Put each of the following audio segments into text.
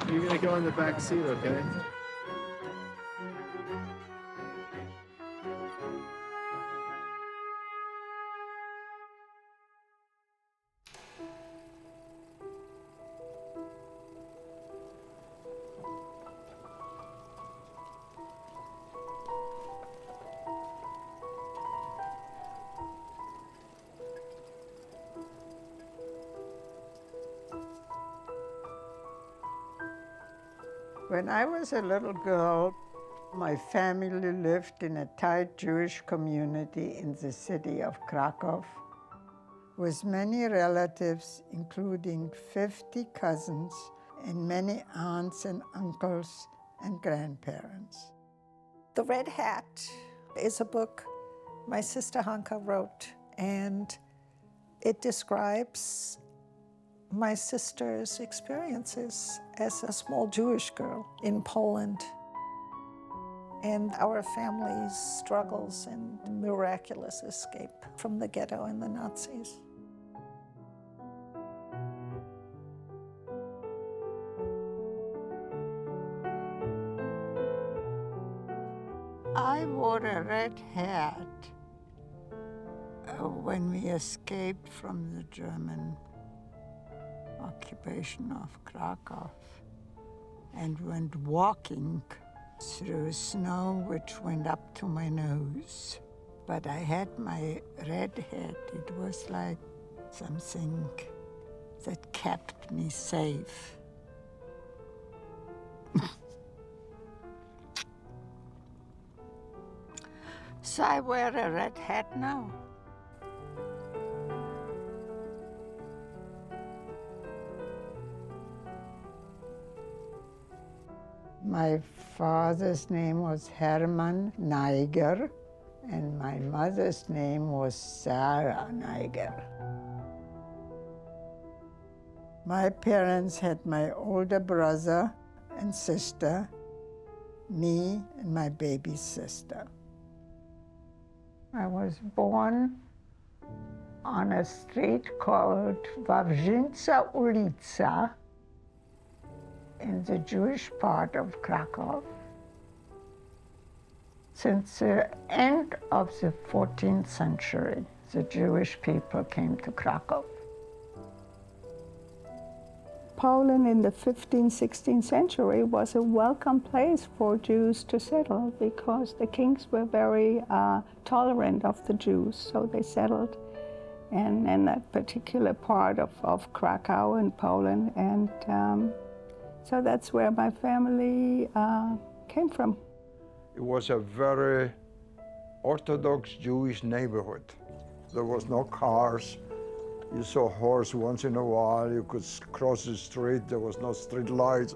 You're gonna go in the back seat, okay? When I was a little girl, my family lived in a tight Jewish community in the city of Krakow, with many relatives, including 50 cousins and many aunts and uncles and grandparents. The Red Hat is a book my sister Hanka wrote, and it describes my sister's experiences as a small Jewish girl in Poland and our family's struggles and miraculous escape from the ghetto and the Nazis. I wore a red hat when we escaped from the German occupation of Krakow and went walking through snow which went up to my nose. But I had my red hat. It was like something that kept me safe. So I wear a red hat now. My father's name was Hermann Neiger, and my mother's name was Sarah Neiger. My parents had my older brother and sister, me and my baby sister. I was born on a street called Wawrzynca ulica in the Jewish part of Krakow. Since the end of the 14th century, the Jewish people came to Krakow. Poland in the 15th, 16th century was a welcome place for Jews to settle because the kings were very tolerant of the Jews, so they settled in that particular part of Krakow in Poland, and so that's where my family came from. It was a very Orthodox Jewish neighborhood. There was no cars. You saw a horse once in a while. You could cross the street. There was no street lights.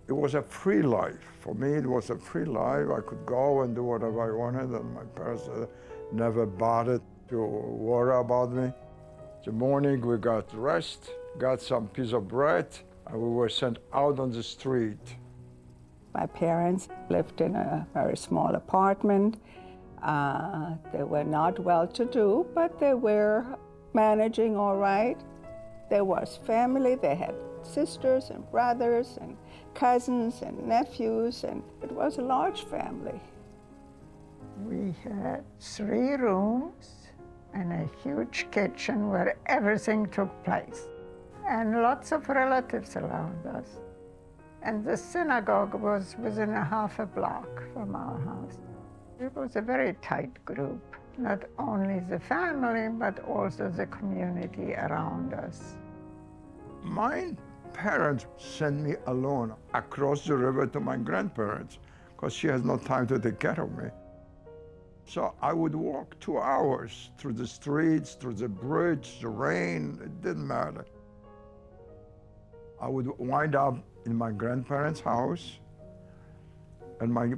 It was a free life. For me, it was a free life. I could go and do whatever I wanted, and my parents never bothered to worry about me. The morning we got rest, got some piece of bread, and we were sent out on the street. My parents lived in a very small apartment. They were not well-to-do, but they were managing all right. There was family. They had sisters and brothers and cousins and nephews, and it was a large family. We had 3 rooms and a huge kitchen where everything took place, and lots of relatives around us. And the synagogue was within a half a block from our house. It was a very tight group, not only the family, but also the community around us. My parents sent me alone across the river to my grandparents because she has no time to take care of me. So I would walk 2 hours through the streets, through the bridge, the rain, it didn't matter. I would wind up in my grandparents' house, and my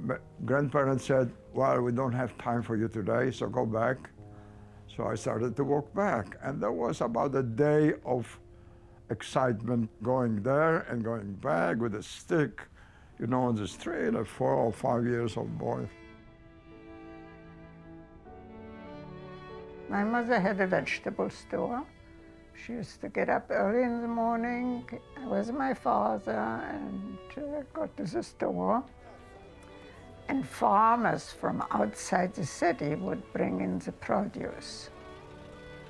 grandparents said, well, we don't have time for you today, so go back. So I started to walk back, and there was about a day of excitement going there and going back with a stick, you know, on the street, a 4 or 5 years old boy. My mother had a vegetable store. She used to get up early in the morning with my father and go to the store. And farmers from outside the city would bring in the produce.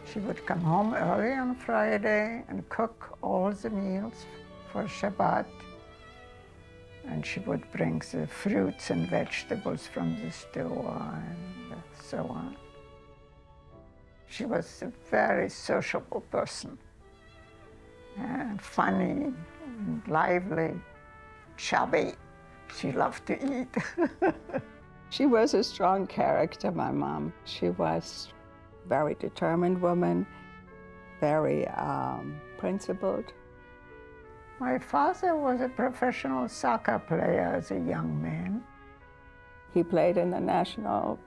She would come home early on Friday and cook all the meals for Shabbat. And she would bring the fruits and vegetables from the store and so on. She was a very sociable person, and funny, and lively, chubby. She loved to eat. She was a strong character, my mom. She was a very determined woman, very principled. My father was a professional soccer player as a young man. He played in the national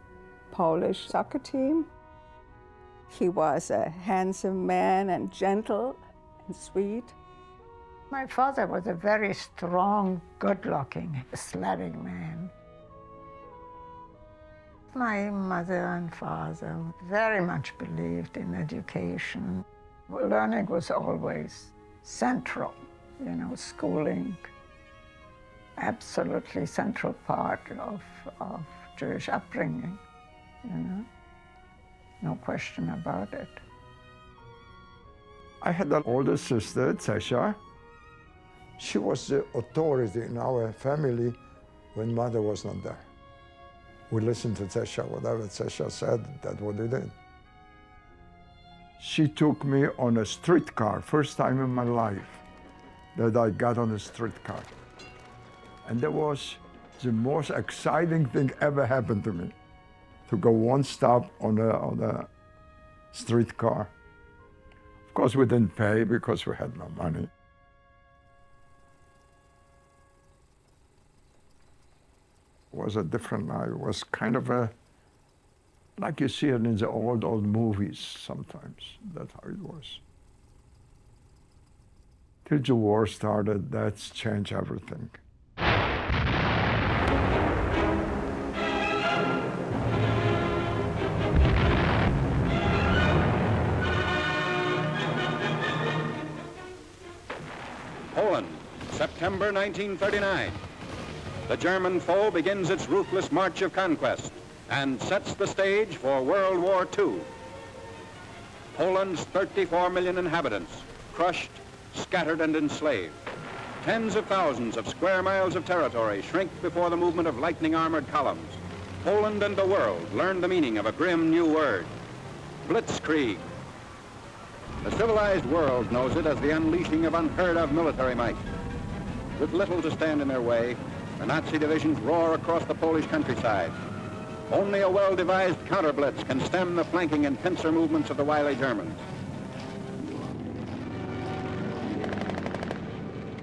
Polish soccer team. He was a handsome man and gentle and sweet. My father was a very strong, good-looking, sledding man. My mother and father very much believed in education. Learning was always central, you know, schooling, absolutely central part of Jewish upbringing, you know. No question about it. I had an older sister, Tesha. She was the authority in our family when mother was not there. We listened to Tesha. Whatever Tesha said, that's what we did. She took me on a streetcar, first time in my life that I got on a streetcar. And that was the most exciting thing ever happened to me, to go one stop on a streetcar. Of course, we didn't pay because we had no money. It was a different life. It was kind of like you see it in the old movies sometimes. That's how it was. Till the war started, that's changed everything. Poland, September 1939. The German foe begins its ruthless march of conquest and sets the stage for World War II. Poland's 34 million inhabitants, crushed, scattered, and enslaved. Tens of thousands of square miles of territory shrink before the movement of lightning armored columns. Poland and the world learn the meaning of a grim new word, blitzkrieg. The civilized world knows it as the unleashing of unheard of military might. With little to stand in their way, the Nazi divisions roar across the Polish countryside. Only a well-devised counter-blitz can stem the flanking and pincer movements of the wily Germans.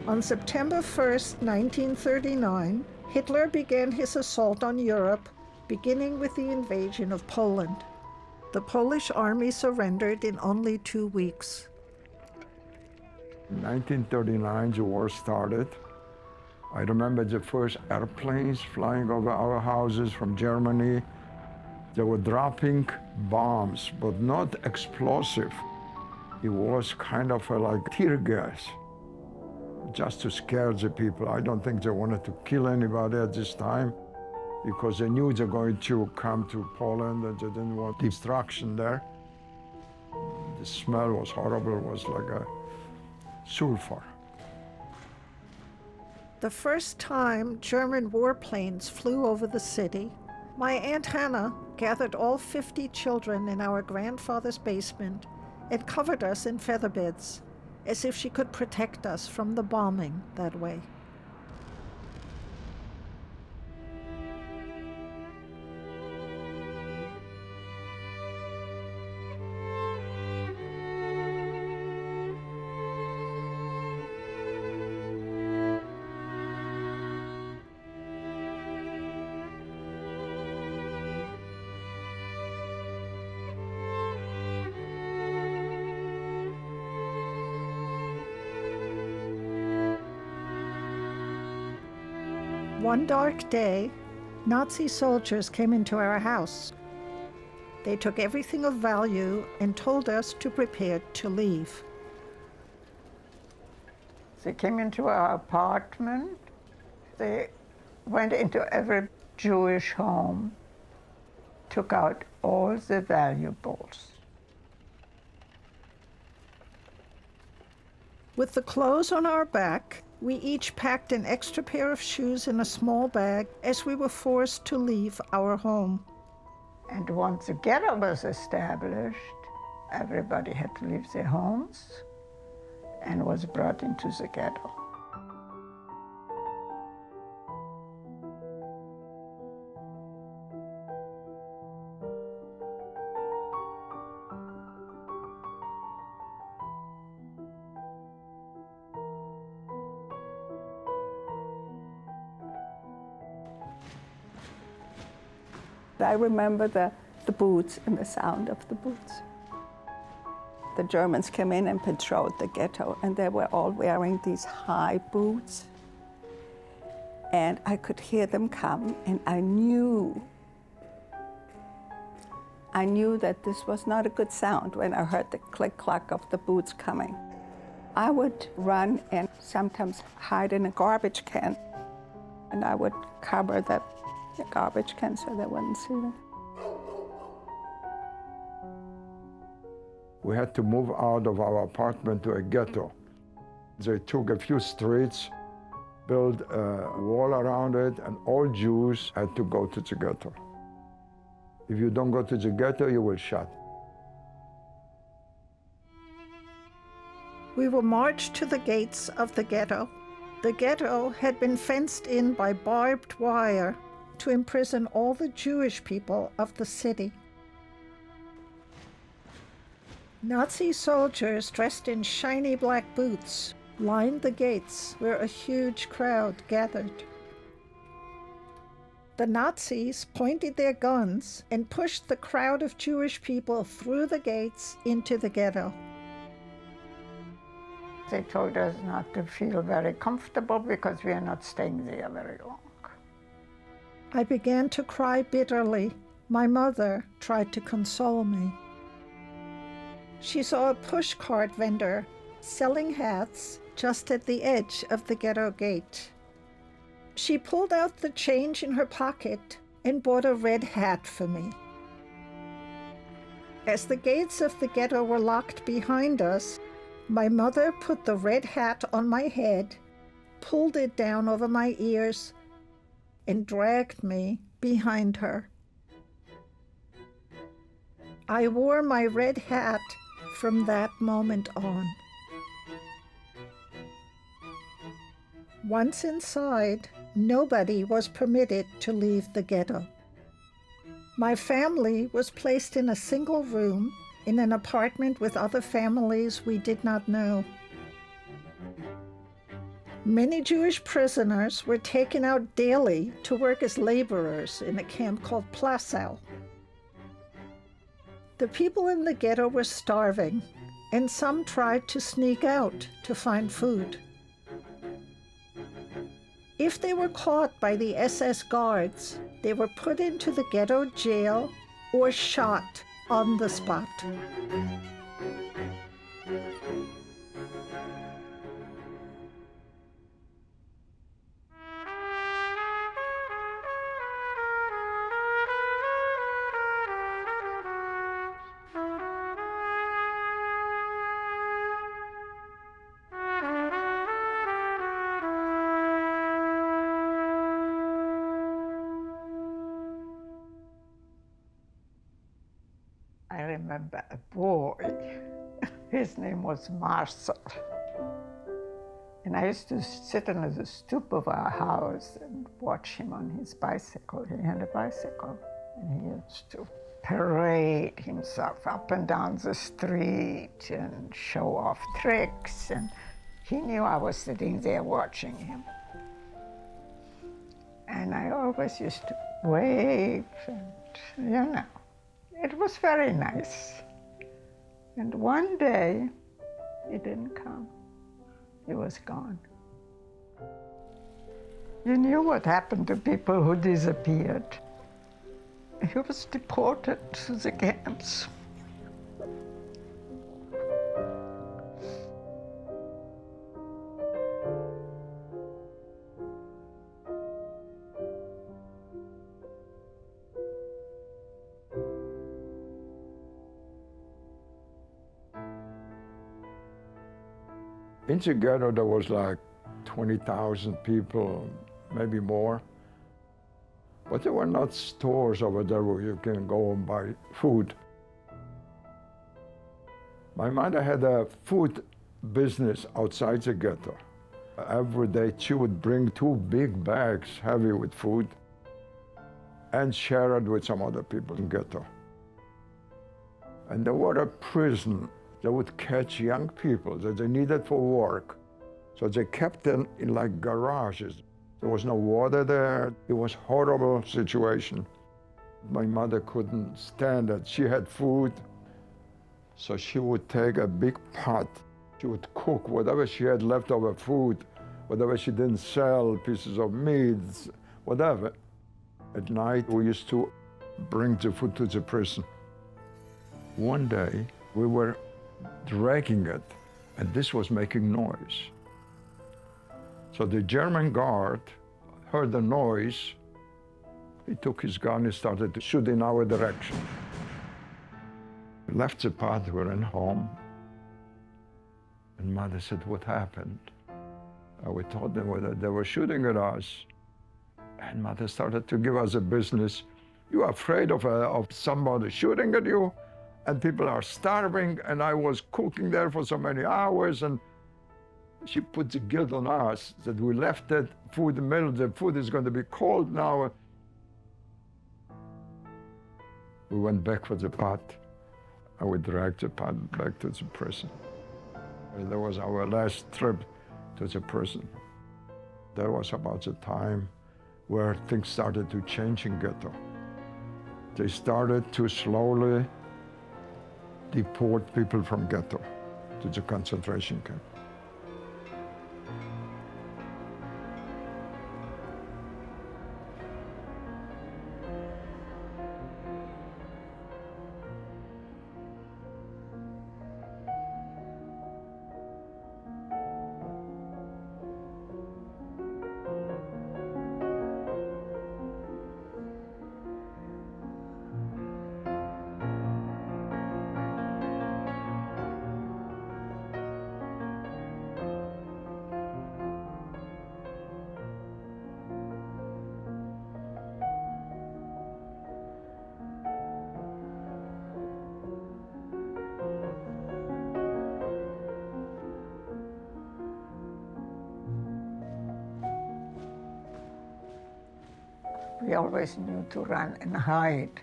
On September 1st, 1939, Hitler began his assault on Europe, beginning with the invasion of Poland. The Polish army surrendered in only 2 weeks. In 1939, the war started. I remember the first airplanes flying over our houses from Germany. They were dropping bombs, but not explosive. It was kind of like tear gas, just to scare the people. I don't think they wanted to kill anybody at this time, because they knew they're going to come to Poland and they didn't want destruction there. The smell was horrible. It was like a sulfur. The first time German warplanes flew over the city, my Aunt Hannah gathered all 50 children in our grandfather's basement and covered us in feather beds, as if she could protect us from the bombing that way. One dark day, Nazi soldiers came into our house. They took everything of value and told us to prepare to leave. They came into our apartment. They went into every Jewish home, took out all the valuables. With the clothes on our back, we each packed an extra pair of shoes in a small bag as we were forced to leave our home. And once the ghetto was established, everybody had to leave their homes and was brought into the ghetto. I remember the boots and the sound of the boots. The Germans came in and patrolled the ghetto, and they were all wearing these high boots. And I could hear them come, and I knew that this was not a good sound when I heard the click-clack of the boots coming. I would run and sometimes hide in a garbage can, and I would cover the garbage can so they wouldn't see them. We had to move out of our apartment to a ghetto. They took a few streets, built a wall around it, and all Jews had to go to the ghetto. If you don't go to the ghetto, you will shot. We were marched to the gates of the ghetto. The ghetto had been fenced in by barbed wire to imprison all the Jewish people of the city. Nazi soldiers dressed in shiny black boots lined the gates where a huge crowd gathered. The Nazis pointed their guns and pushed the crowd of Jewish people through the gates into the ghetto. They told us not to feel very comfortable because we are not staying there very long. I began to cry bitterly. My mother tried to console me. She saw a pushcart vendor selling hats just at the edge of the ghetto gate. She pulled out the change in her pocket and bought a red hat for me. As the gates of the ghetto were locked behind us, my mother put the red hat on my head, pulled it down over my ears, and dragged me behind her. I wore my red hat from that moment on. Once inside, nobody was permitted to leave the ghetto. My family was placed in a single room in an apartment with other families we did not know. Many Jewish prisoners were taken out daily to work as laborers in a camp called Plassau. The people in the ghetto were starving, and some tried to sneak out to find food. If they were caught by the SS guards, they were put into the ghetto jail or shot on the spot. I remember a boy, his name was Marcel. And I used to sit on the stoop of our house and watch him on his bicycle. He had a bicycle, and he used to parade himself up and down the street and show off tricks. And he knew I was sitting there watching him. And I always used to wave, and you know. It was very nice. And one day, he didn't come. He was gone. You knew what happened to people who disappeared. He was deported to the camps. In the ghetto, there was like 20,000 people, maybe more. But there were not stores over there where you can go and buy food. My mother had a food business outside the ghetto. Every day she would bring 2 big bags heavy with food and share it with some other people in ghetto. And there were a prison. They would catch young people that they needed for work. So they kept them in like garages. There was no water there. It was a horrible situation. My mother couldn't stand it. She had food, so she would take a big pot. She would cook whatever she had leftover food, whatever she didn't sell, pieces of meat, whatever. At night, we used to bring the food to the prison. One day, we were dragging it, and this was making noise. So the German guard heard the noise. He took his gun and started to shoot in our direction. We left the pot, we were in home. And Mother said, what happened? We told them that they were shooting at us. And Mother started to give us a business. You're afraid of somebody shooting at you, and people are starving, and I was cooking there for so many hours, and she put the guilt on us that we left that food in the middle. The food is going to be cold now. We went back for the pot, and we dragged the pot back to the prison. And that was our last trip to the prison. That was about the time where things started to change in ghetto. They started to slowly deport people from ghetto to the concentration camp. We always knew to run and hide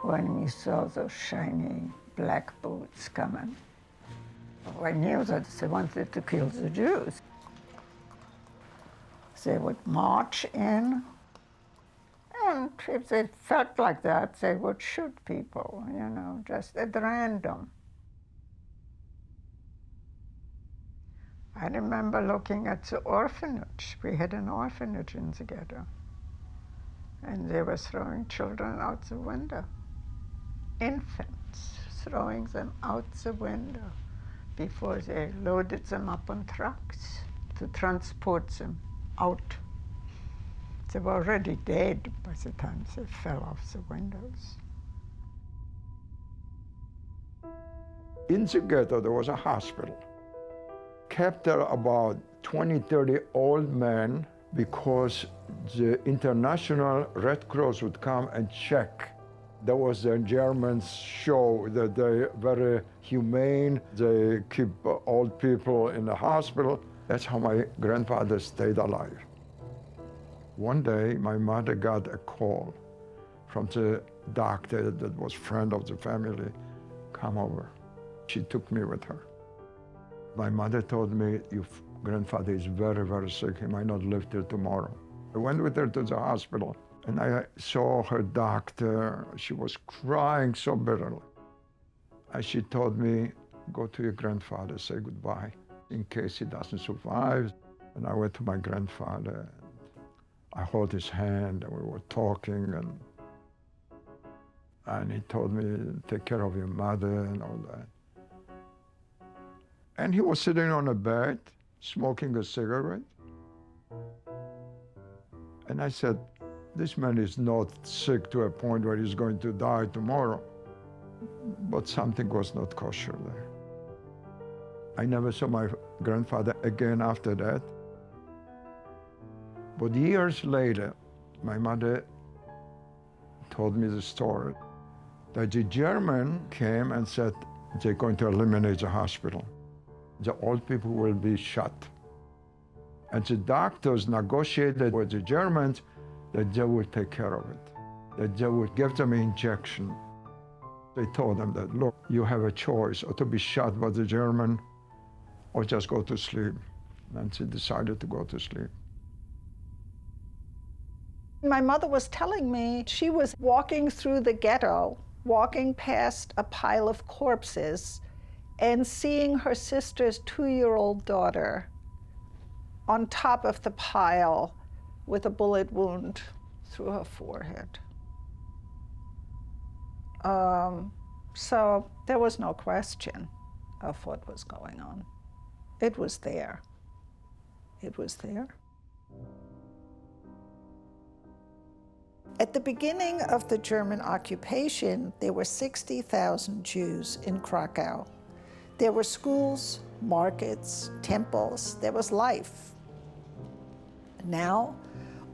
when we saw those shiny black boots coming. I knew that they wanted to kill the Jews. They would march in, and if they felt like that, they would shoot people, you know, just at random. I remember looking at the orphanage. We had an orphanage in the ghetto. And they were throwing children out the window. Infants, throwing them out the window before they loaded them up on trucks to transport them out. They were already dead by the time they fell off the windows. In the ghetto, there was a hospital. Kept there about 20, 30 old men because the International Red Cross would come and check. That was the Germans show that they're very humane. They keep old people in the hospital. That's how my grandfather stayed alive. One day, my mother got a call from the doctor that was friend of the family, come over. She took me with her. My mother told me, your grandfather is very, very sick. He might not live till tomorrow. I went with her to the hospital, and I saw her doctor. She was crying so bitterly. And she told me, go to your grandfather, say goodbye, in case he doesn't survive. And I went to my grandfather. I held his hand, and we were talking, and he told me, take care of your mother and all that. And he was sitting on a bed, smoking a cigarette. And I said, this man is not sick to a point where he's going to die tomorrow. But something was not kosher there. I never saw my grandfather again after that. But years later, my mother told me the story that the German came and said they're going to eliminate the hospital. The old people will be shot. And the doctors negotiated with the Germans that they would take care of it, that they would give them an injection. They told them that, look, you have a choice, or to be shot by the German, or just go to sleep. And she decided to go to sleep. My mother was telling me she was walking through the ghetto, walking past a pile of corpses, and seeing her sister's 2-year-old daughter on top of the pile with a bullet wound through her forehead. So there was no question of what was going on. It was there. It was there. At the beginning of the German occupation, there were 60,000 Jews in Krakow. There were schools, markets, temples, there was life. Now,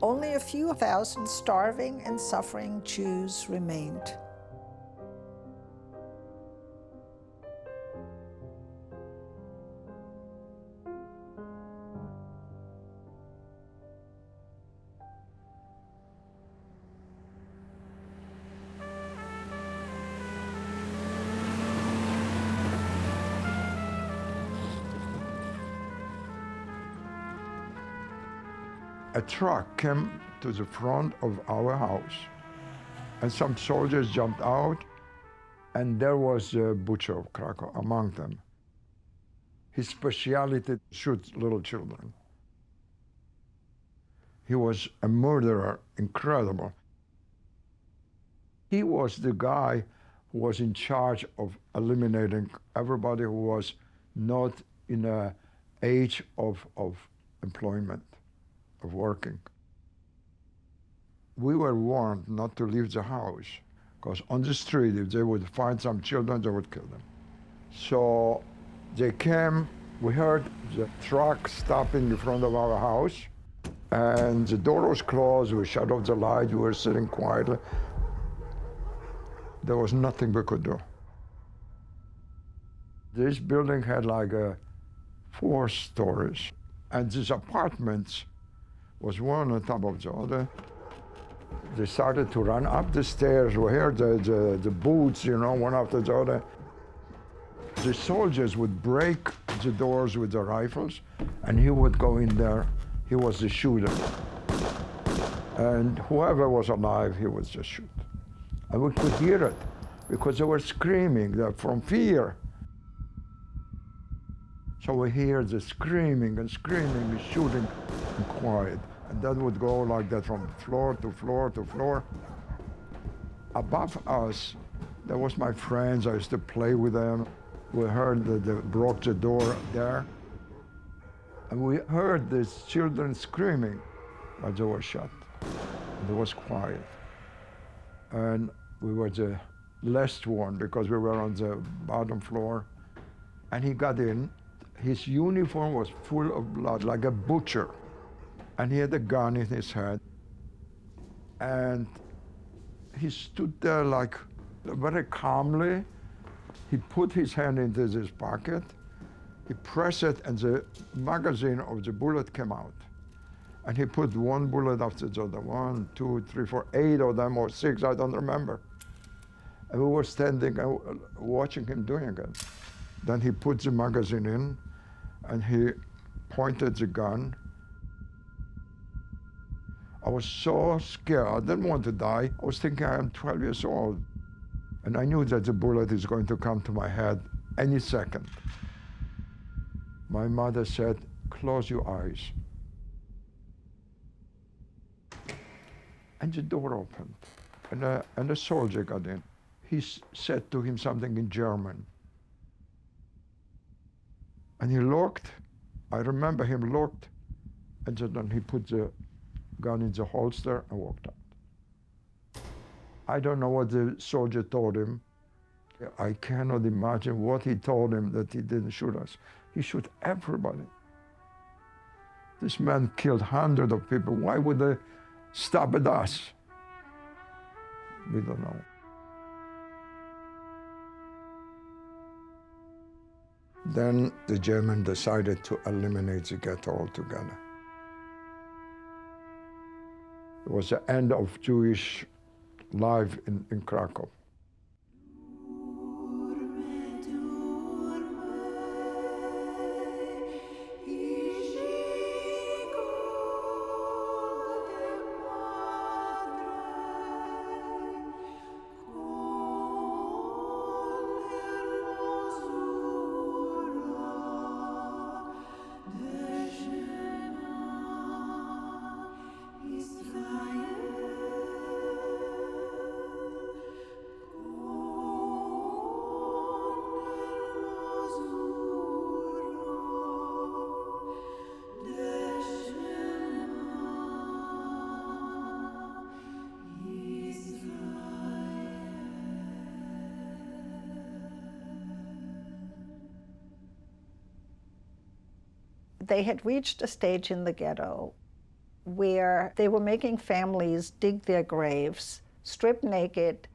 only a few thousand starving and suffering Jews remained. A truck came to the front of our house, and some soldiers jumped out, and there was a butcher of Krakow among them. His specialty, shoot little children. He was a murderer, incredible. He was the guy who was in charge of eliminating everybody who was not in an age of employment, of working. We were warned not to leave the house, because on the street, if they would find some children, they would kill them. So they came, we heard the truck stopping in front of our house, and the door was closed, we shut off the light, we were sitting quietly. There was nothing we could do. This building had like 4 stories, and these apartments was one on top of the other. They started to run up the stairs. We heard the boots, you know, one after the other. The soldiers would break the doors with the rifles, and he would go in there. He was the shooter. And whoever was alive, he would just shoot. And we could hear it, because they were screaming from fear. So we hear the screaming and screaming and shooting and quiet. And that would go like that from floor to floor to floor. Above us, there was my friends. I used to play with them. We heard that they broke the door there. And we heard these children screaming, but they were shut. And it was quiet. And we were the last one, because we were on the bottom floor. And he got in. His uniform was full of blood, like a butcher. And he had a gun in his head. And he stood there like very calmly. He put his hand into his pocket. He pressed it, and the magazine of the bullet came out. And he put one bullet after the other, 1, 2, 3, 4, 8 of them, or 6, I don't remember. And we were standing and watching him doing it. Then he put the magazine in, and he pointed the gun. I was so scared. I didn't want to die. I was thinking, I am 12 years old. And I knew that the bullet is going to come to my head any second. My mother said, close your eyes. And the door opened, and a soldier got in. He said to him something in German. And he looked, I remember him looked, and then he put the gun in the holster and walked out. I don't know what the soldier told him. I cannot imagine what he told him that he didn't shoot us. He shot everybody. This man killed hundreds of people. Why would they stop at us? We don't know. Then the Germans decided to eliminate the ghetto altogether. It was the end of Jewish life in Krakow. They had reached a stage in the ghetto where they were making families dig their graves, strip naked.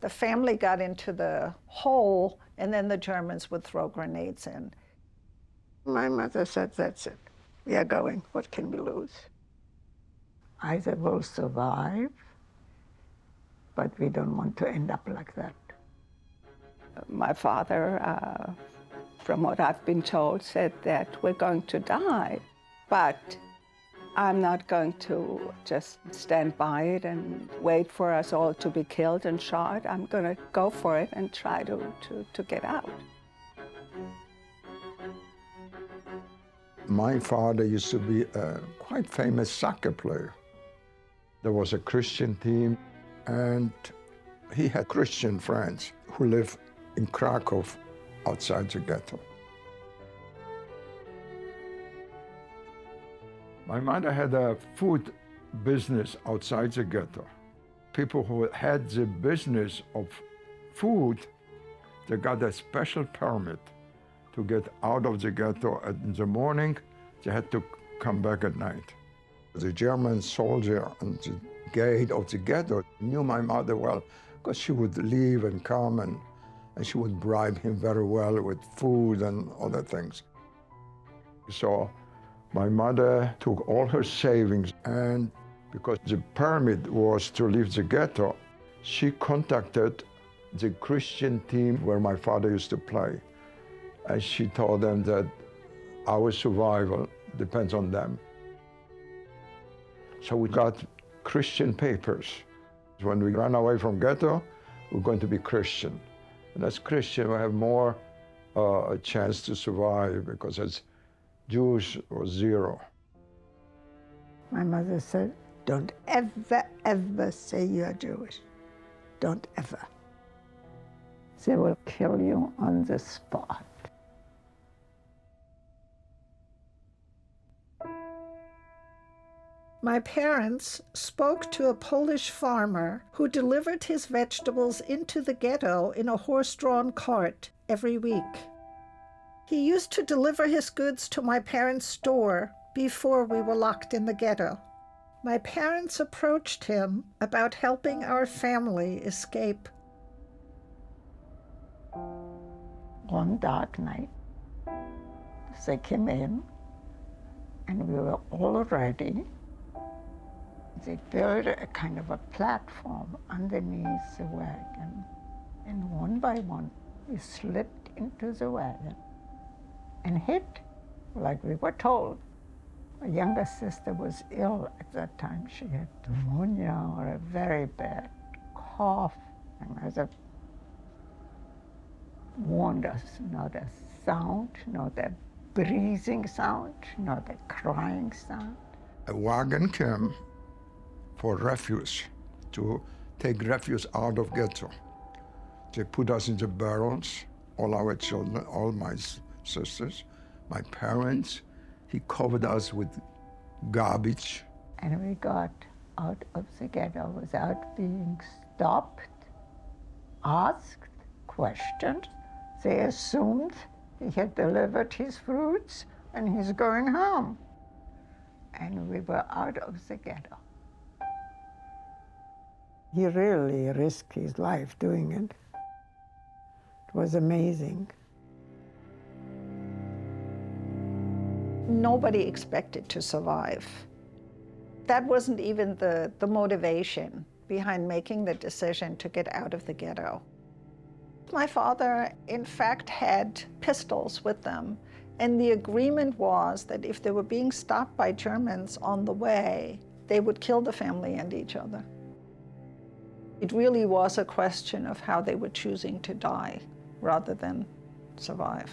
The family got into the hole, and then the Germans would throw grenades in. My mother said, that's it. We are going. What can we lose? Either we'll survive, but we don't want to end up like that. My father, from what I've been told, said that we're going to die, but I'm not going to just stand by it and wait for us all to be killed and shot. I'm going to go for it and try to get out. My father used to be a quite famous soccer player. There was a Christian team, and he had Christian friends who lived in Krakow, outside the ghetto. My mother had a food business outside the ghetto. People who had the business of food, they got a special permit to get out of the ghetto in the morning. They had to come back at night. The German soldier on the gate of the ghetto knew my mother well, because she would leave and come, and she would bribe him very well with food and other things. So my mother took all her savings, and because the permit was to leave the ghetto, she contacted the Christian team where my father used to play. And she told them that our survival depends on them. So we got Christian papers. When we ran away from ghetto, we're going to be Christian. And as Christian, we have more a chance to survive, because as Jews was zero. My mother said, don't ever, ever say you are Jewish. Don't ever. They will kill you on the spot. My parents spoke to a Polish farmer who delivered his vegetables into the ghetto in a horse-drawn cart every week. He used to deliver his goods to my parents' store before we were locked in the ghetto. My parents approached him about helping our family escape. One dark night, they came in, and we were all ready. They built a kind of a platform underneath the wagon, and one by one, we slipped into the wagon and hid, like we were told. My younger sister was ill at that time. She had pneumonia or a very bad cough, and my mother warned us, not a sound, not a breathing sound, not a crying sound. A wagon came for refuge, to take refuge out of ghetto. They put us in the barrels, all our children, all my sisters, my parents. He covered us with garbage. And we got out of the ghetto without being stopped, asked, questioned. They assumed He had delivered his fruits and he's going home. And we were out of the ghetto. He really risked his life doing it. It was amazing. Nobody expected to survive. That wasn't even the motivation behind making the decision to get out of the ghetto. My father, in fact, had pistols with them, and the agreement was that if they were being stopped by Germans on the way, they would kill the family and each other. It really was a question of how they were choosing to die rather than survive.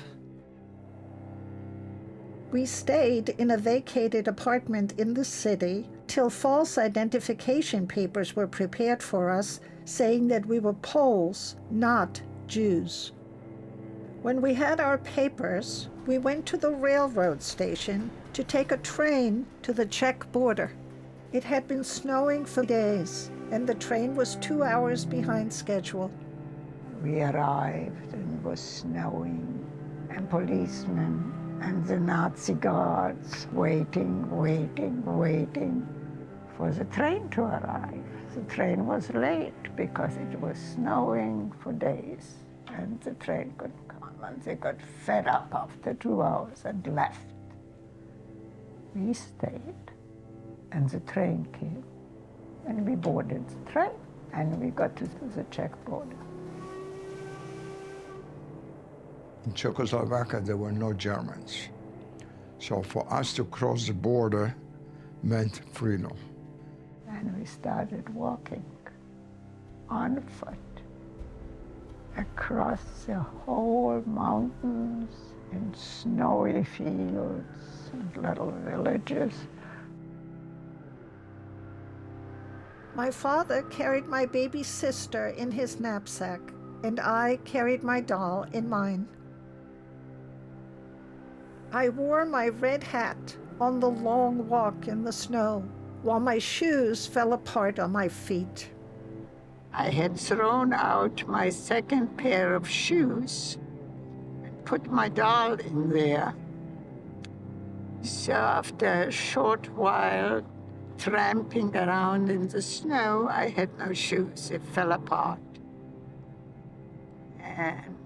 We stayed in a vacated apartment in the city till false identification papers were prepared for us, saying that we were Poles, not Jews. When we had our papers, we went to the railroad station to take a train to the Czech border. It had been snowing for days, and the train was 2 hours behind schedule. We arrived and it was snowing, and policemen and the Nazi guards waiting for the train to arrive. The train was late because it was snowing for days, and the train couldn't come, and they got fed up after 2 hours and left. We stayed, and the train came, and we boarded the train, and we got to the Czech border. In Czechoslovakia, there were no Germans. So for us to cross the border meant freedom. And we started walking on foot across the whole mountains and snowy fields and little villages. My father carried my baby sister in his knapsack, and I carried my doll in mine. I wore my red hat on the long walk in the snow, while my shoes fell apart on my feet. I had thrown out my second pair of shoes and put my doll in there. So after a short while tramping around in the snow, I had no shoes. It fell apart. And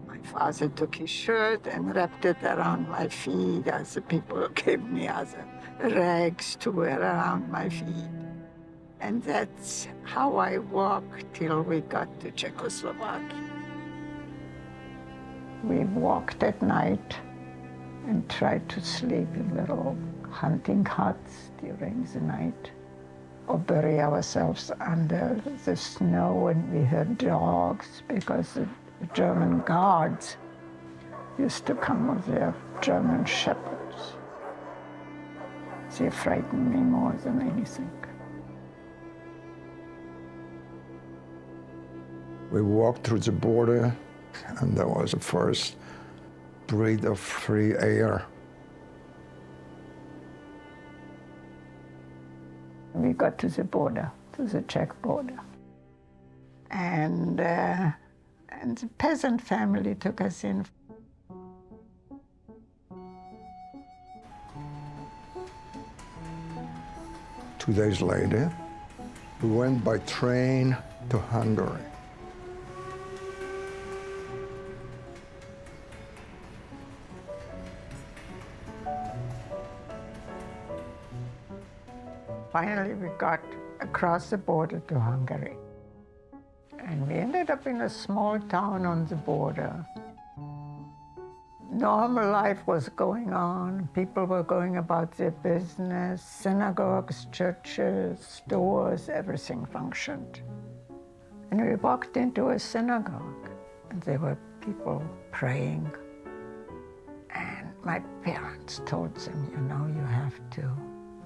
my father took his shirt and wrapped it around my feet, as the people gave me other rags to wear around my feet. And that's how I walked till we got to Czechoslovakia. We walked at night and tried to sleep in little hunting huts during the night, or bury ourselves under the snow, and we heard dogs because the German guards used to come with their German shepherds. They frightened me more than anything. We walked through the border, and that was the first breath of free air. We got to the border, to the Czech border. And the peasant family took us in. Two days later, we went by train to Hungary. Finally, we got across the border to Hungary. And we ended up in a small town on the border. Normal life was going on. People were going about their business. Synagogues, churches, stores, everything functioned. And we walked into a synagogue, and there were people praying. And my parents told them, you know, you have to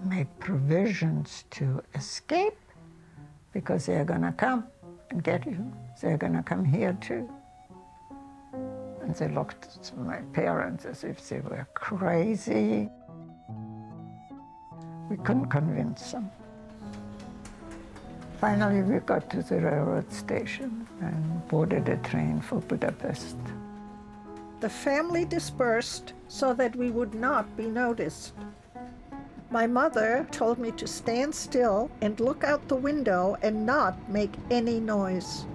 make provisions to escape, because they're gonna come and get you. They're gonna come here too. And they looked at my parents as if they were crazy. We couldn't convince them. Finally, we got to the railroad station and boarded a train for Budapest. The family dispersed so that we would not be noticed. My mother told me to stand still and look out the window and not make any noise.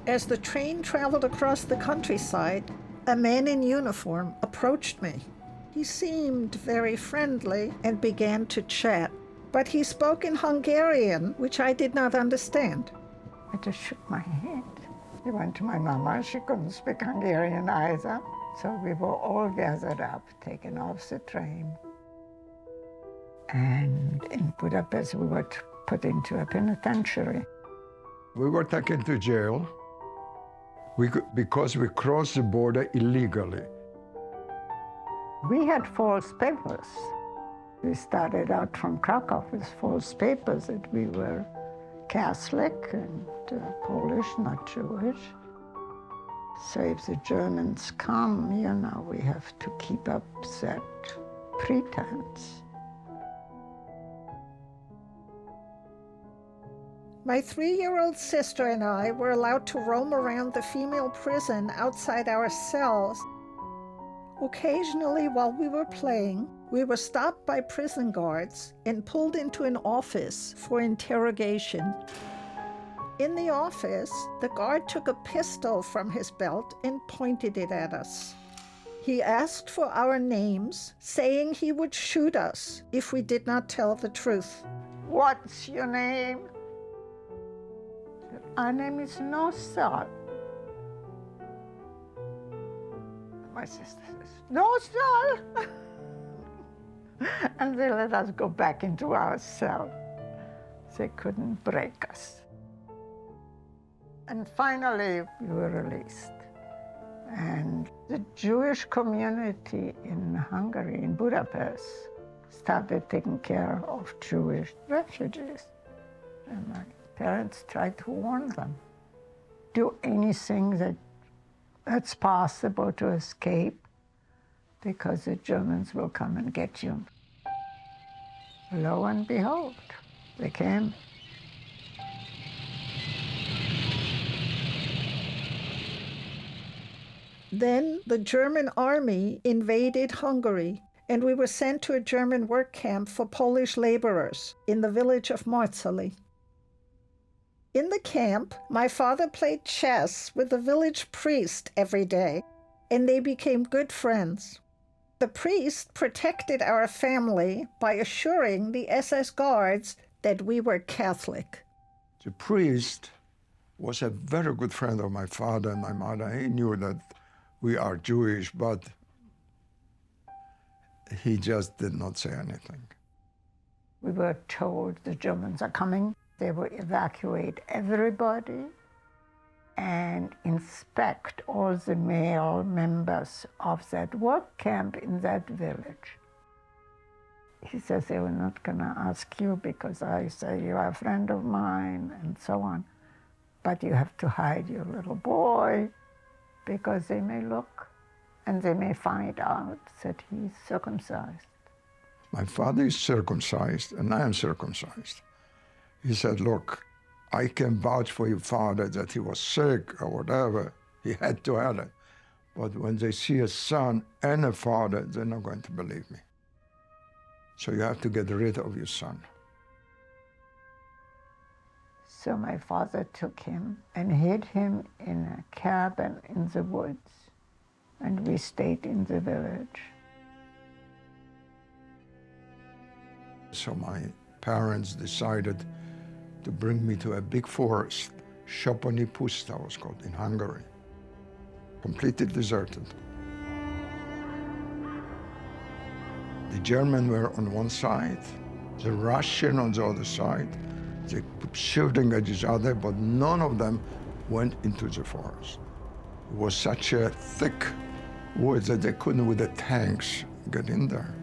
As the train traveled across the countryside, a man in uniform approached me. He seemed very friendly and began to chat, but he spoke in Hungarian, which I did not understand. I just shook my head. He went to my mama. She couldn't speak Hungarian either. So we were all gathered up, taken off the train. And in Budapest, we were put into a penitentiary. We were taken to jail because we crossed the border illegally. We had false papers. We started out from Krakow with false papers that we were Catholic and Polish, not Jewish. So if the Germans come, you know, we have to keep up that pretense. My 3-year-old sister and I were allowed to roam around the female prison outside our cells. Occasionally, while we were playing, we were stopped by prison guards and pulled into an office for interrogation. In the office, the guard took a pistol from his belt and pointed it at us. He asked for our names, saying he would shoot us if we did not tell the truth. What's your name? Our name is Nostal. My sister says, Nostal! And they let us go back into our cell. They couldn't break us. And finally, we were released. And the Jewish community in Hungary, in Budapest, started taking care of Jewish refugees. And my parents tried to warn them. Do anything that's possible to escape, because the Germans will come and get you. Lo and behold, they came. Then the German army invaded Hungary, and we were sent to a German work camp for Polish laborers in the village of Marceli. In the camp, my father played chess with the village priest every day, and they became good friends. The priest protected our family by assuring the SS guards that we were Catholic. The priest was a very good friend of my father and my mother. He knew that we are Jewish, but he just did not say anything. We were told the Germans are coming. They will evacuate everybody and inspect all the male members of that work camp in that village. He says they were not going to ask you because I say you are a friend of mine and so on. But you have to hide your little boy because they may look and they may find out that he's circumcised. My father is circumcised and I am circumcised. He said, look, I can vouch for your father that he was sick or whatever. He had to have it. But when they see a son and a father, they're not going to believe me. So you have to get rid of your son. So my father took him and hid him in a cabin in the woods, and we stayed in the village. So my parents decided to bring me to a big forest, Soponi Puszta was called, in Hungary, completely deserted. The Germans were on one side, the Russian on the other side. They kept shooting at each other, but none of them went into the forest. It was such a thick wood that they couldn't, with the tanks, get in there.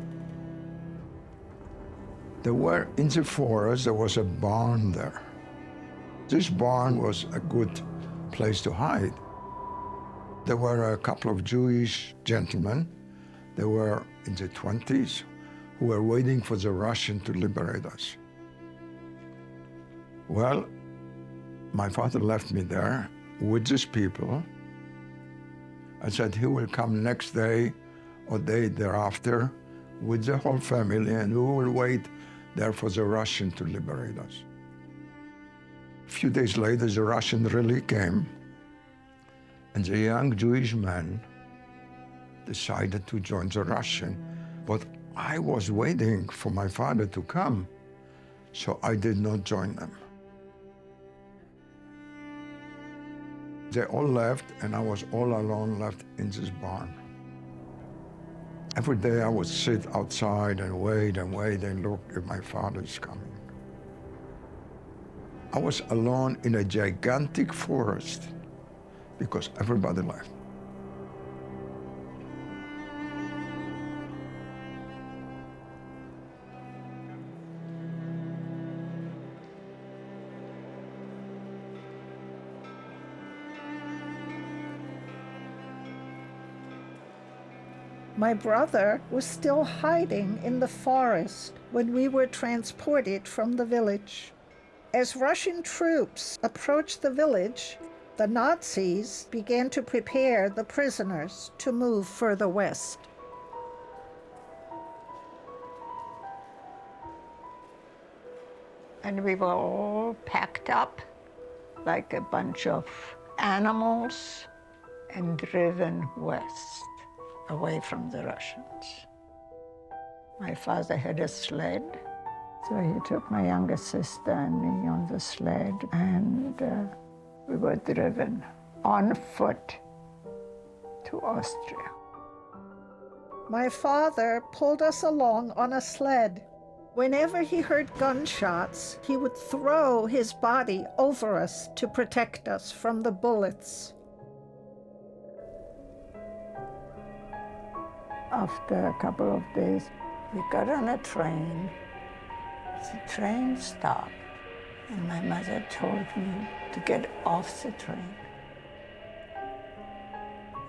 There were, in the forest, there was a barn there. This barn was a good place to hide. There were a couple of Jewish gentlemen. They were in the 20s, who were waiting for the Russians to liberate us. Well, my father left me there with these people, I said he will come next day or day thereafter with the whole family, and we will wait there for the Russian to liberate us. A few days later, the Russian really came, and the young Jewish man decided to join the Russian. But I was waiting for my father to come, so I did not join them. They all left, and I was all alone left in this barn. Every day I would sit outside and wait and look if my father is coming. I was alone in a gigantic forest because everybody left. My brother was still hiding in the forest when we were transported from the village. As Russian troops approached the village, the Nazis began to prepare the prisoners to move further west. And we were all packed up like a bunch of animals and driven west, away from the Russians. My father had a sled, so he took my younger sister and me on the sled, and we were driven on foot to Austria. My father pulled us along on a sled. Whenever he heard gunshots, he would throw his body over us to protect us from the bullets. After a couple of days, we got on a train. The train stopped, and my mother told me to get off the train.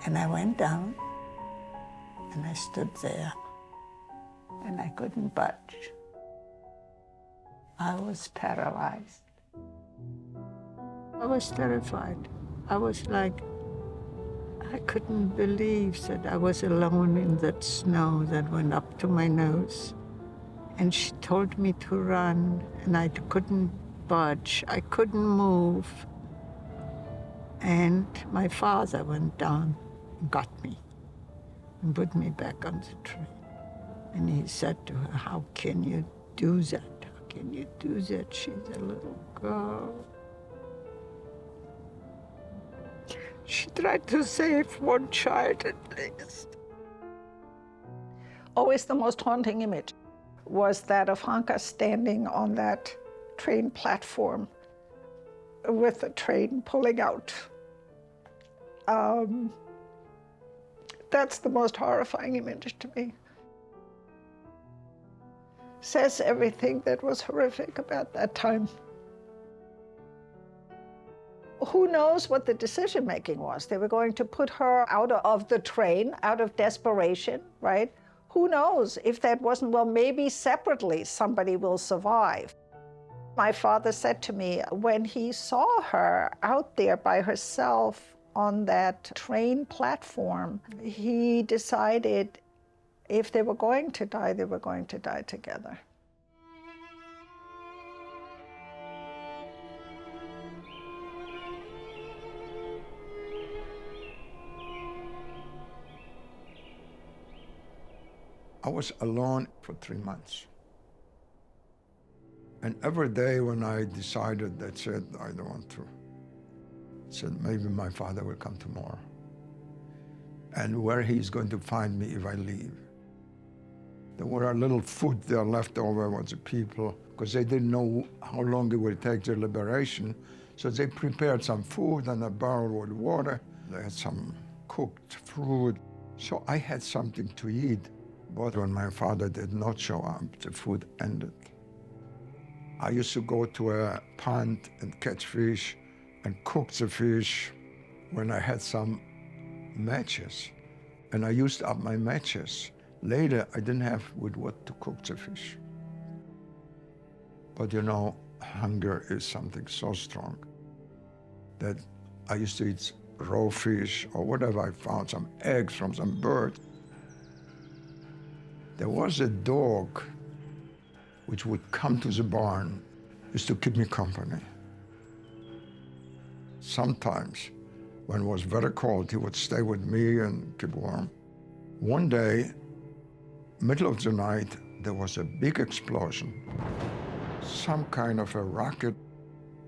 And I went down, and I stood there, and I couldn't budge. I was paralyzed. I was terrified. I was like, I couldn't believe that I was alone in that snow that went up to my nose. And she told me to run, and I couldn't budge. I couldn't move. And my father went down and got me and put me back on the train. And he said to her, "How can you do that? How can you do that? She's a little girl." She tried to save one child at least. Always the most haunting image was that of Hanka standing on that train platform with the train pulling out. That's the most horrifying image to me. Says everything that was horrific about that time. Who knows what the decision-making was? They were going to put her out of the train, out of desperation, right? Who knows if that wasn't, well, maybe separately somebody will survive. My father said to me when he saw her out there by herself on that train platform, he decided if they were going to die, they were going to die together. I was alone for 3 months. And every day when I decided, that's it, I don't want to, I said, maybe my father will come tomorrow. And where he's going to find me if I leave. There were a little food there left over with the people, because they didn't know how long it would take their liberation. So they prepared some food and a barrel with water. They had some cooked fruit. So I had something to eat. But when my father did not show up, the food ended. I used to go to a pond and catch fish and cook the fish when I had some matches. And I used up my matches. Later, I didn't have with what to cook the fish. But you know, hunger is something so strong that I used to eat raw fish or whatever I found, some eggs from some bird. There was a dog which would come to the barn, used to keep me company. Sometimes, when it was very cold, he would stay with me and keep warm. One day, middle of the night, there was a big explosion. Some kind of a rocket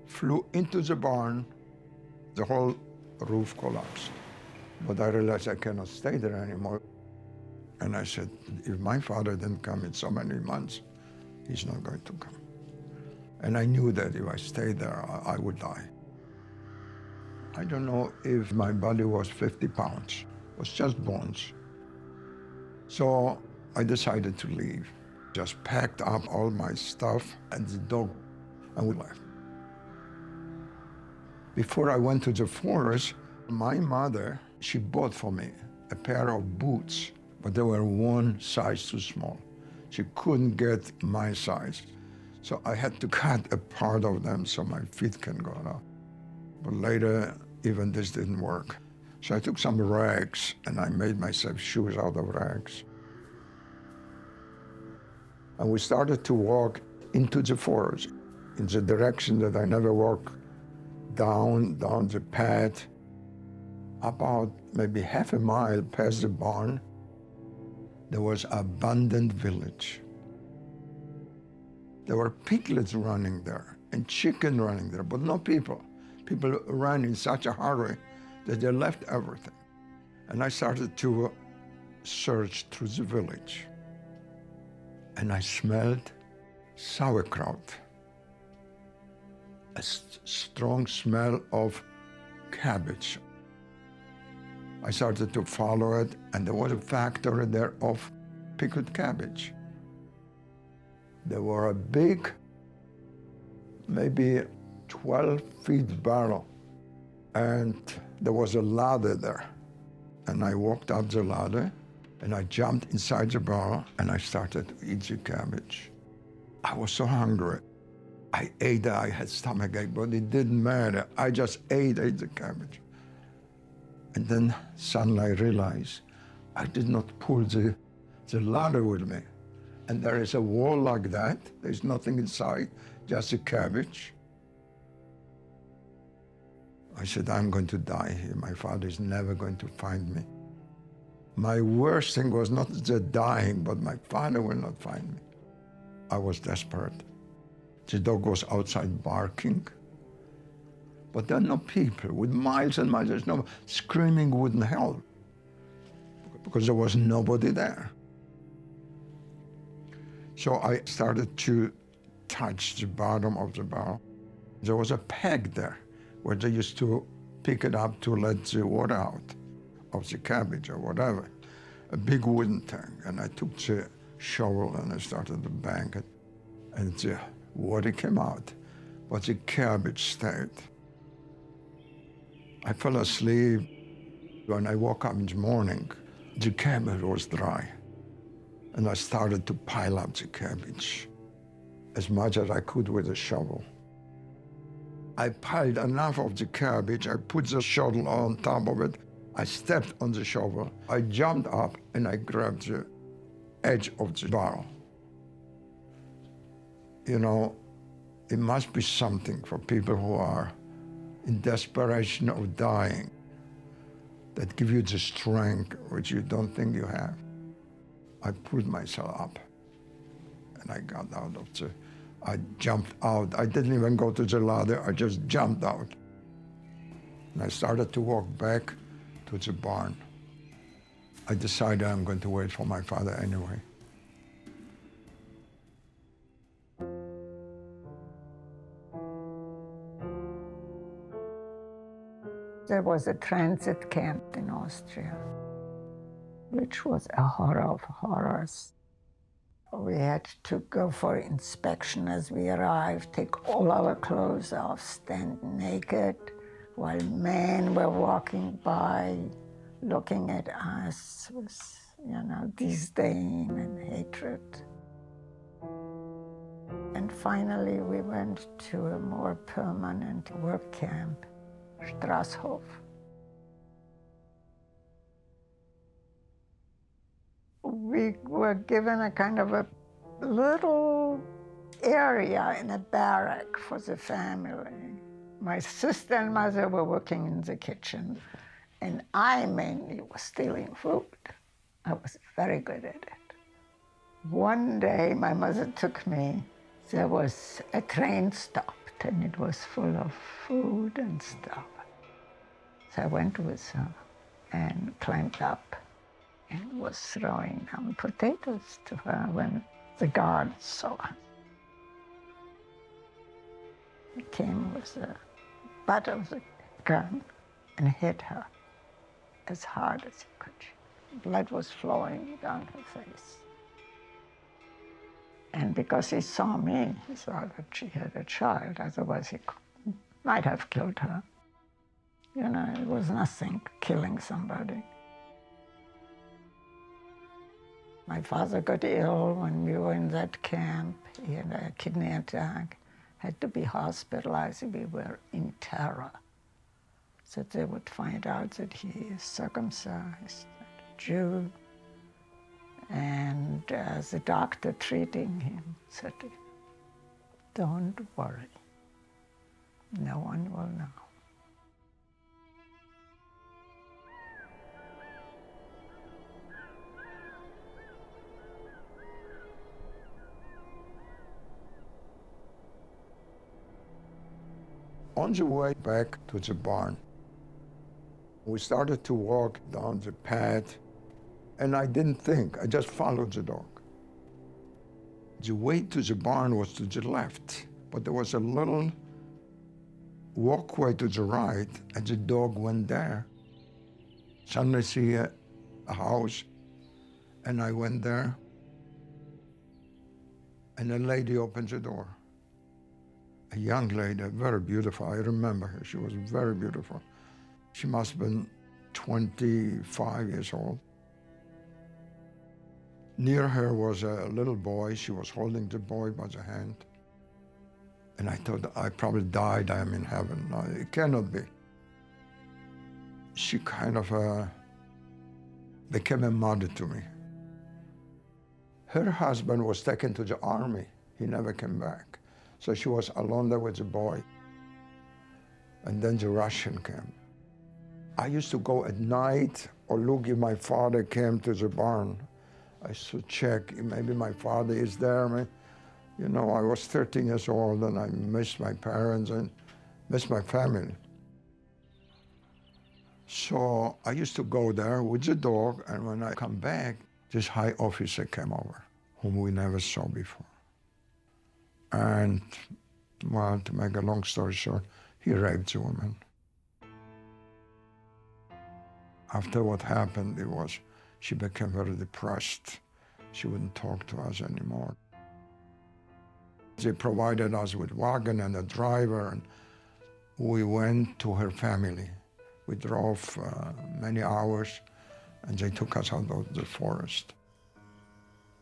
flew into the barn. The whole roof collapsed. But I realized I cannot stay there anymore. And I said, if my father didn't come in so many months, he's not going to come. And I knew that if I stayed there, I would die. I don't know if my body was 50 pounds. It was just bones. So I decided to leave. Just packed up all my stuff and the dog, and we left. Before I went to the forest, my mother, she bought for me a pair of boots, but they were one size too small. She couldn't get my size. So I had to cut a part of them so my feet can go out. But later, even this didn't work. So I took some rags and I made myself shoes out of rags. And we started to walk into the forest in the direction that I never walked, down the path. About maybe half a mile past the barn, there was an abandoned village. There were piglets running there and chicken running there, but no people. People ran in such a hurry that they left everything. And I started to search through the village. And I smelled sauerkraut, a strong smell of cabbage. I started to follow it, and there was a factory there of pickled cabbage. There were a big, maybe 12 feet barrel, and there was a ladder there. And I walked up the ladder, and I jumped inside the barrel, and I started to eat the cabbage. I was so hungry. I ate it, I had stomachache, but it didn't matter. I just ate the cabbage. And then suddenly I realized I did not pull the ladder with me. And there is a wall like that. There's nothing inside, just a cabbage. I said, I'm going to die here. My father is never going to find me. My worst thing was not the dying, but my father will not find me. I was desperate. The dog was outside barking. But there are no people with miles and miles. There's no screaming wouldn't help because there was nobody there. So I started to touch the bottom of the barrel. There was a peg there where they used to pick it up to let the water out of the cabbage or whatever, a big wooden tank. And I took the shovel and I started to bang it. And the water came out, but the cabbage stayed. I fell asleep. When I woke up in the morning, the cabbage was dry. And I started to pile up the cabbage as much as I could with a shovel. I piled enough of the cabbage, I put the shovel on top of it, I stepped on the shovel, I jumped up and I grabbed the edge of the barrel. You know, it must be something for people who are in desperation of dying that give you the strength which you don't think you have. I pulled myself up and I got out of the, I jumped out. I didn't even go to the ladder, I just jumped out. And I started to walk back to the barn. I decided I'm going to wait for my father anyway. There was a transit camp in Austria, which was a horror of horrors. We had to go for inspection as we arrived, take all our clothes off, stand naked, while men were walking by, looking at us with, disdain and hatred. And finally, we went to a more permanent work camp, Strasshof. we were given a kind of a little area in a barrack for the family. My sister and mother were working in the kitchen, and I mainly was stealing food. I was very good at it. One day, my mother took me. There was a train stopped, and it was full of food and stuff. So I went with her and climbed up and was throwing down potatoes to her when the guards saw us. He came with the butt of the gun and hit her as hard as he could. Blood was flowing down her face. And because he saw me, he thought that she had a child, otherwise he might have killed her. You know, it was nothing, killing somebody. My father got ill when we were in that camp. He had a kidney attack, had to be hospitalized. We were in terror that they would find out that he is circumcised, a Jew. And the doctor treating him said, "Don't worry, no one will know." On the way back to the barn, we started to walk down the path, and I didn't think, I just followed the dog. The way to the barn was to the left, but there was a little walkway to the right, and the dog went there. Suddenly see a house, and I went there, and a lady opened the door. A young lady, very beautiful, I remember her, she was very beautiful. She must have been 25 years old. Near her was a little boy. She was holding the boy by the hand. And I thought, I probably died, I am in heaven. No, it cannot be. She kind of became a mother to me. Her husband was taken to the army. He never came back. So she was alone there with the boy. And then the Russian came. I used to go at night or look if my father came to the barn. I should check, maybe my father is there. You know, I was 13 years old and I missed my parents and missed my family. So I used to go there with the dog, and when I come back, this high officer came over, whom we never saw before. And, well, to make a long story short, he raped the woman. After what happened, she became very depressed. She wouldn't talk to us anymore. They provided us with wagon and a driver, and we went to her family. We drove many hours, and they took us out of the forest.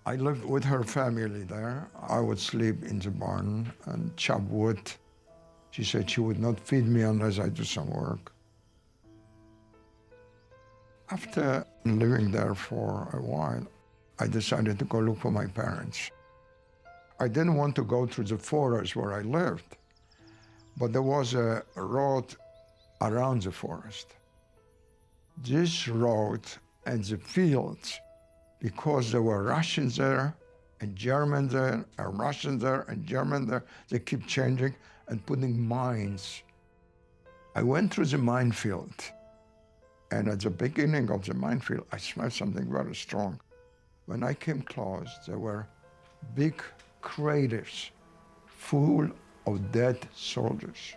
I lived with her family there. I would sleep in the barn and chop wood. She said she would not feed me unless I do some work. After living there for a while, I decided to go look for my parents. I didn't want to go through the forest where I lived, but there was a road around the forest. This road and the fields, because there were Russians there and Germans there and Russians there and Germans there, they keep changing and putting mines. I went through the minefield, and at the beginning of the minefield, I smelled something very strong. When I came close, there were big craters full of dead soldiers,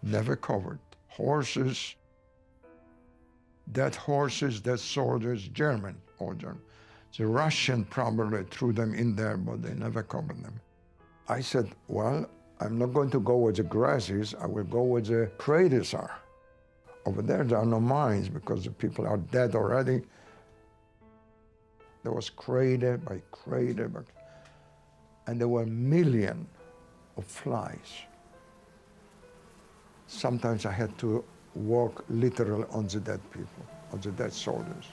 never covered. Horses, dead soldiers, German, all German. The Russian probably threw them in there, but they never covered them. I said, well, I'm not going to go where the grass is, I will go where the craters are. Over there are no mines because the people are dead already. There was crater by crater, and there were millions of flies. Sometimes I had to walk literally on the dead people, on the dead soldiers.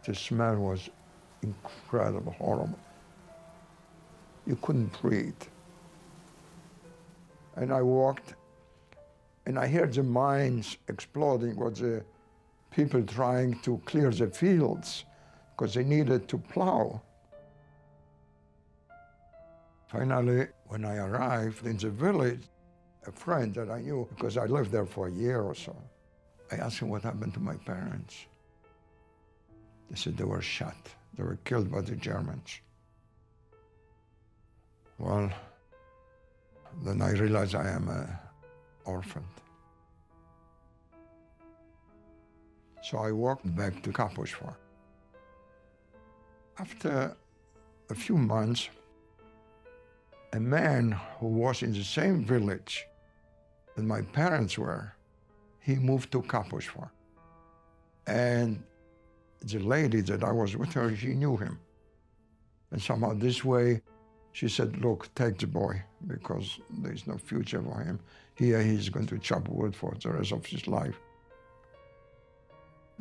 The smell was incredible, horrible. You couldn't breathe. And I walked, and I heard the mines exploding, or the people trying to clear the fields because they needed to plow. Finally, when I arrived in the village, a friend that I knew, because I lived there for a year or so, I asked him what happened to my parents. They said they were shot. They were killed by the Germans. Well, then I realized I am an orphan. So I walked back to Krakow. After a few months, a man who was in the same village that my parents were, he moved to Krakow. And the lady that I was with her, she knew him. And somehow this way, she said, look, take the boy, because there's no future for him. Here he's going to chop wood for the rest of his life.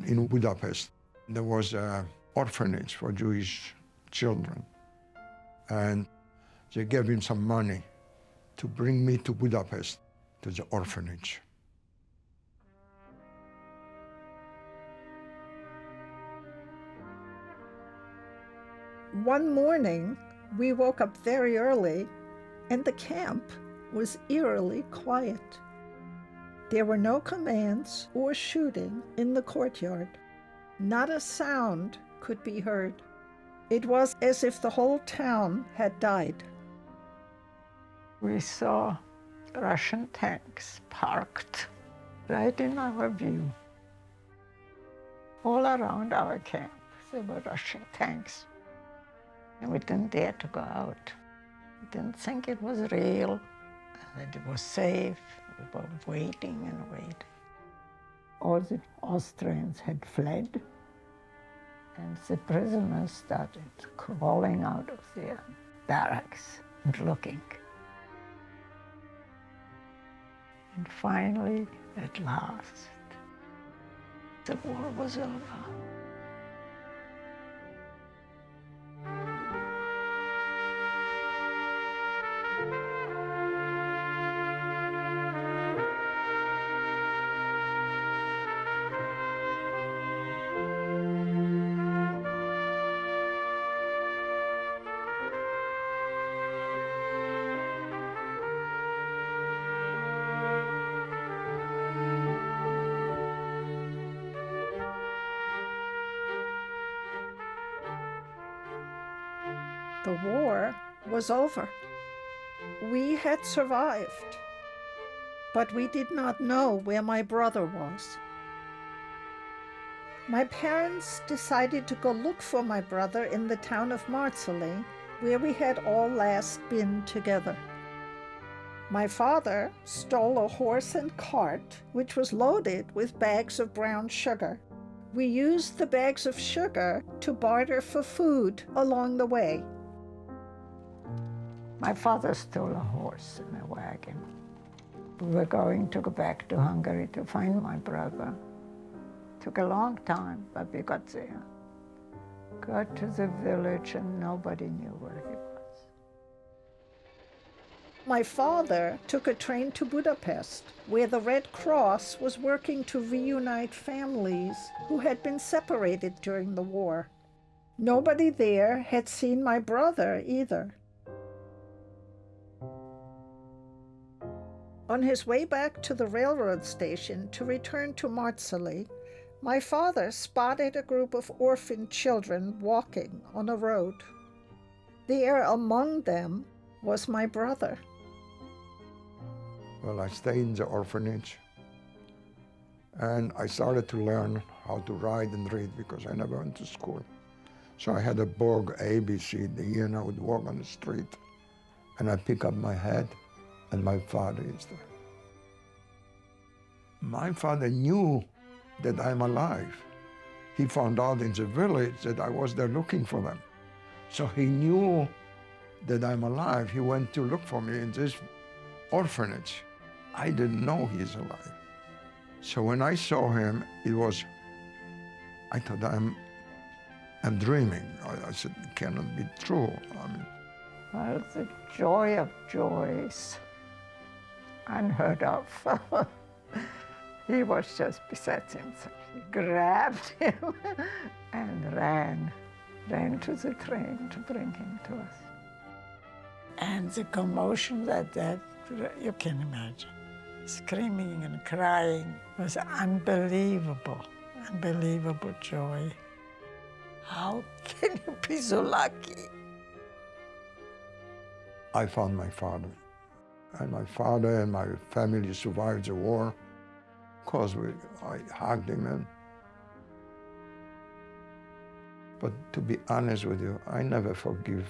In Budapest, there was an orphanage for Jewish children. And they gave him some money to bring me to Budapest, to the orphanage. One morning, we woke up very early, and the camp was eerily quiet. There were no commands or shooting in the courtyard. Not a sound could be heard. It was as if the whole town had died. We saw Russian tanks parked right in our view. All around our camp, there were Russian tanks. And we didn't dare to go out. We didn't think it was real, that it was safe. We were waiting and waiting. All the Austrians had fled, and the prisoners started crawling out of their barracks and looking. And finally, at last, the war was over. The war was over. We had survived, but we did not know where my brother was. My parents decided to go look for my brother in the town of Miraculously, where we had all last been together. My father stole a horse and cart, which was loaded with bags of brown sugar. We used the bags of sugar to barter for food along the way. My father stole a horse and a wagon. We were going to go back to Hungary to find my brother. Took a long time, but we got there. Got to the village and nobody knew where he was. My father took a train to Budapest, where the Red Cross was working to reunite families who had been separated during the war. Nobody there had seen my brother either. On his way back to the railroad station to return to Miraculously, my father spotted a group of orphan children walking on a road. There among them was my brother. Well, I stayed in the orphanage, and I started to learn how to write and read because I never went to school. So I had a book, A, B, C, D, and I would walk on the street, and I'd pick up my head, and my father is there. My father knew that I'm alive. He found out in the village that I was there looking for them. So he knew that I'm alive. He went to look for me in this orphanage. I didn't know he's alive. So when I saw him, I thought I'm I'm dreaming. I said, it cannot be true. I mean, Well, the joy of joys, unheard of. He was just beside himself. He grabbed him and ran to the train to bring him to us. And the commotion that you can imagine. Screaming and crying was unbelievable, unbelievable joy. How can you be so lucky? I found my father. And my father and my family survived the war. Of course, I hugged him. But to be honest with you, I never forgive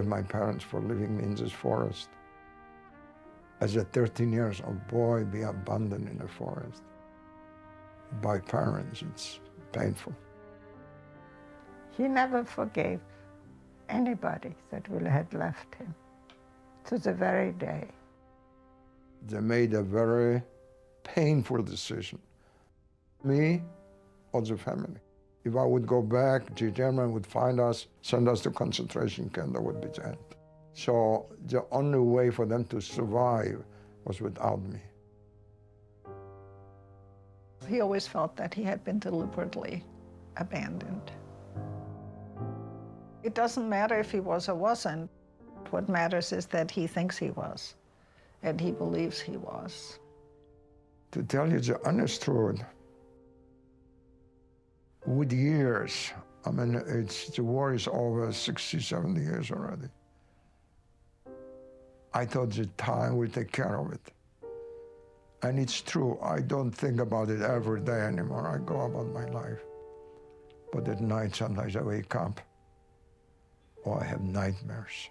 my parents for leaving me in this forest. As a 13 years old boy, be abandoned in a forest by parents, it's painful. He never forgave anybody that had left him to the very day. They made a very painful decision, me or the family. If I would go back, the German would find us, send us to concentration camp, that would be the end. So the only way for them to survive was without me. He always felt that he had been deliberately abandoned. It doesn't matter if he was or wasn't. What matters is that he thinks he was, and he believes he was. To tell you the honest truth, with years, I mean, the war is over 60, 70 years already. I thought the time will take care of it. And it's true, I don't think about it every day anymore. I go about my life. But at night, sometimes I wake up, or I have nightmares.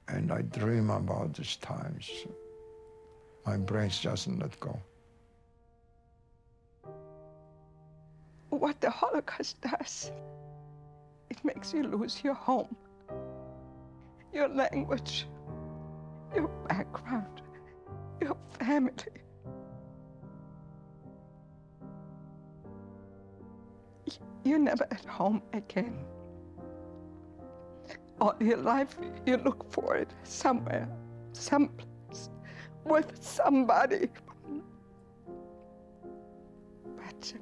And I dream about these times. My brain doesn't let go. What the Holocaust does, it makes you lose your home, your language, your background, your family. You're never at home again. All your life, you look for it somewhere, someplace, with somebody. But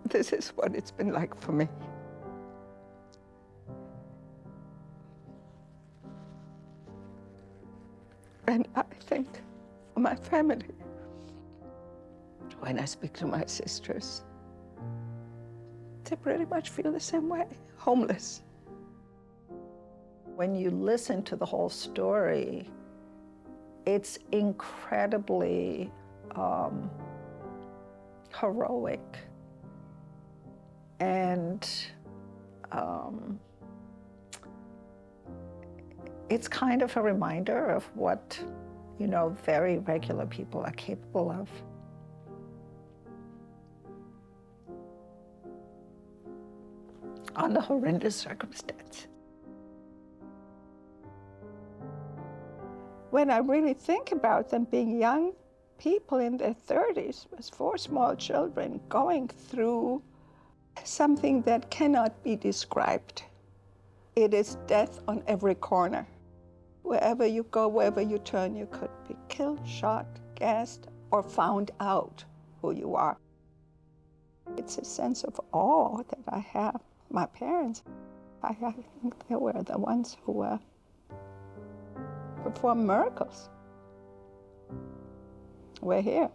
this is what it's been like for me. And I think for my family, when I speak to my sisters, they pretty much feel the same way, homeless. When you listen to the whole story, it's incredibly heroic. And it's kind of a reminder of what, you know, very regular people are capable of. Under horrendous circumstances. When I really think about them being young people in their 30s with 4 small children going through something that cannot be described. It is death on every corner. Wherever you go, wherever you turn, you could be killed, shot, gassed, or found out who you are. It's a sense of awe that I have. My parents, I think they were the ones who performed miracles. We're here.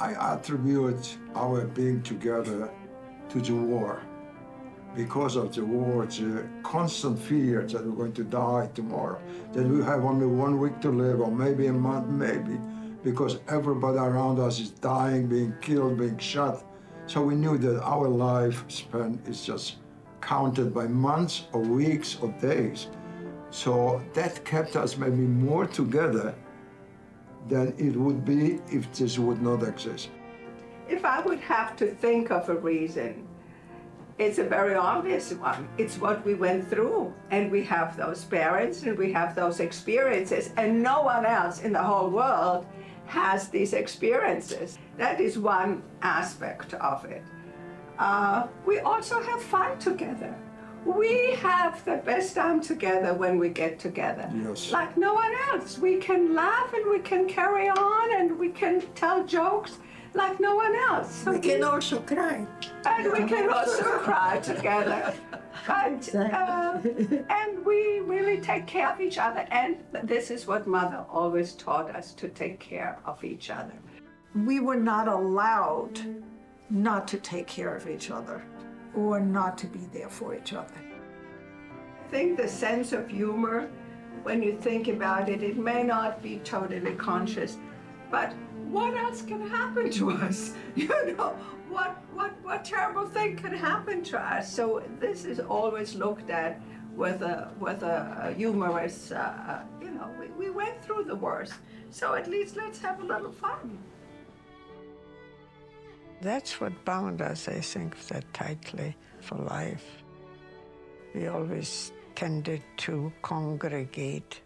I attribute our being together to the war. Because of the war, the constant fear that we're going to die tomorrow, that we have only 1 week to live, or maybe a month, maybe, because everybody around us is dying, being killed, being shot. So we knew that our lifespan is just counted by months or weeks or days. So that kept us maybe more together than it would be if this would not exist. If I would have to think of a reason, it's a very obvious one. It's what we went through, and we have those parents and we have those experiences, and no one else in the whole world has these experiences. That is one aspect of it. We also have fun together. We have the best time together when we get together. Yes. Like no one else. We can laugh and we can carry on and we can tell jokes like no one else. So We can also cry. and we can also cry together. But, and we really take care of each other. And this is what Mother always taught us, to take care of each other. We were not allowed not to take care of each other or not to be there for each other. I think the sense of humor, when you think about it, it may not be totally conscious, but what else can happen to us? You know, what terrible thing could happen to us? So this is always looked at with a humorous, you know, we went through the worst, so at least let's have a little fun. That's what bound us, I think, that tightly for life. We always tended to congregate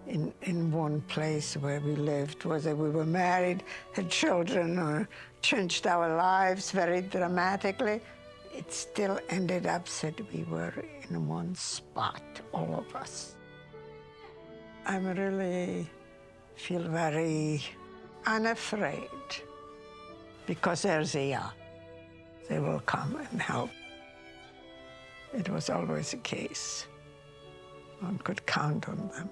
in one place where we lived, whether we were married, had children, or changed our lives very dramatically. It still ended up that we were in one spot, all of us. I really feel very unafraid, because there they are. They will come and help. It was always the case. One could count on them.